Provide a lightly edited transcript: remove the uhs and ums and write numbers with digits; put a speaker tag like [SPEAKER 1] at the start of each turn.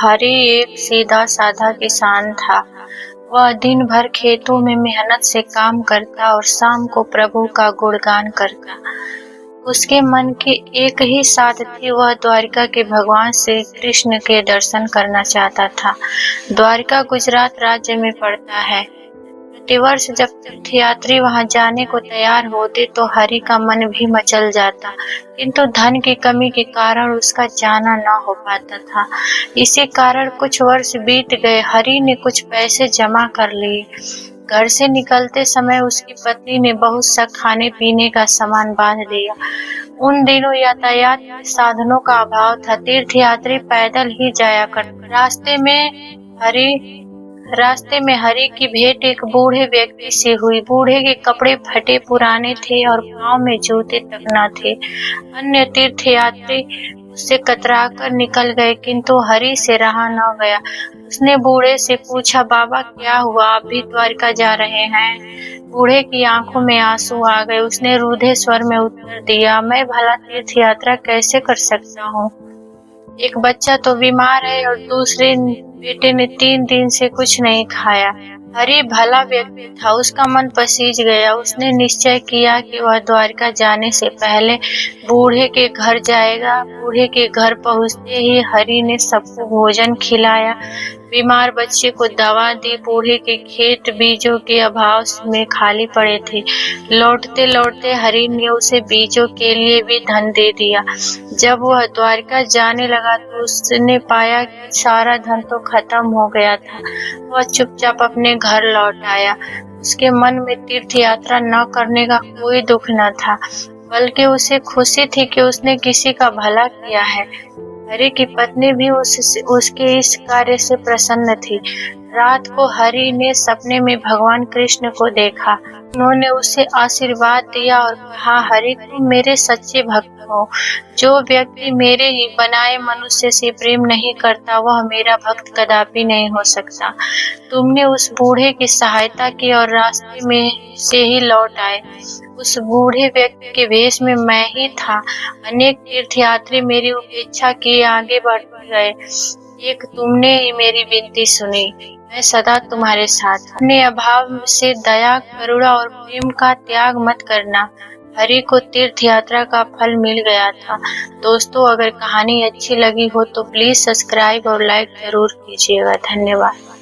[SPEAKER 1] हरी एक सीधा साधा किसान था। वह दिन भर खेतों में मेहनत से काम करता और शाम को प्रभु का गुणगान करता। उसके मन की एक ही साध थी, वह द्वारिका के भगवान श्री कृष्ण के दर्शन करना चाहता था। द्वारिका गुजरात राज्य में पड़ता है। प्रतिवर्ष जब तीर्थयात्री वहां जाने को तैयार होते तो हरि का मन भी मचल जाता, किंतु धन की कमी के कारण उसका जाना न हो पाता था। इसी कारण कुछ वर्ष बीत गए। हरि ने कुछ पैसे जमा कर लिए। घर से निकलते समय उसकी पत्नी ने बहुत सा खाने पीने का सामान बांध दिया। उन दिनों यातायात के साधनों का अभाव था। तीर्थयात्री पैदल ही जाया करते। रास्ते में हरि की भेंट एक बूढ़े व्यक्ति से हुई। बूढ़े के कपड़े फटे पुराने थे और पांव में जूते तक न थे। अन्य तीर्थयात्री उससे कतराकर निकल गए, किंतु हरि से रहा न गया। उसने बूढ़े से पूछा, बाबा क्या हुआ, आप भी द्वारका जा रहे हैं? बूढ़े की आंखों में आंसू आ गए। उसने रूधे स्वर में उत्तर दिया, मैं भला तीर्थ यात्रा कैसे कर सकता हूँ? एक बच्चा तो बीमार है और दूसरे बेटे ने 3 दिन से कुछ नहीं खाया। हरि भला व्यक्ति था, उसका मन पसीज गया। उसने निश्चय किया कि वह द्वारका जाने से पहले बूढ़े के घर जाएगा। बूढ़े के घर पहुंचते ही हरि ने सबको भोजन खिलाया, बीमार बच्चे को दवा दी। बूढ़े के खेत बीजों के अभाव में खाली पड़े थे। लौटते लौटते हरि ने उसे बीजों के लिए भी धन दे दिया। जब वह द्वारका जाने लगा तो उसने पाया कि सारा धन तो खत्म हो गया था। वह चुपचाप अपने घर लौट आया। उसके मन में तीर्थ यात्रा न करने का कोई दुख न था, बल्कि उसे खुशी थी कि उसने किसी का भला किया है। हरि की पत्नी भी उसके इस कार्य से प्रसन्न थी। रात को हरि ने सपने में भगवान कृष्ण को देखा। उन्होंने उसे आशीर्वाद दिया और कहा, हरि तुम मेरे सच्चे भक्त हो। जो व्यक्ति मेरे ही बनाए मनुष्य से प्रेम नहीं करता वह मेरा भक्त कदापि नहीं हो सकता। तुमने उस बूढ़े की सहायता की और रास्ते में से ही लौट आए। उस बूढ़े व्यक्ति के वेश में मैं ही था। अनेक तीर्थयात्री मेरी उपेक्षा किए आगे बढ़ते गए, एक तुमने ही मेरी विनती सुनी। मैं सदा तुम्हारे साथ। अपने अभाव से दया, करुणा और प्रेम का त्याग मत करना। हरि को तीर्थ यात्रा का फल मिल गया था। दोस्तों, अगर कहानी अच्छी लगी हो तो प्लीज सब्सक्राइब और लाइक जरूर कीजिएगा। धन्यवाद।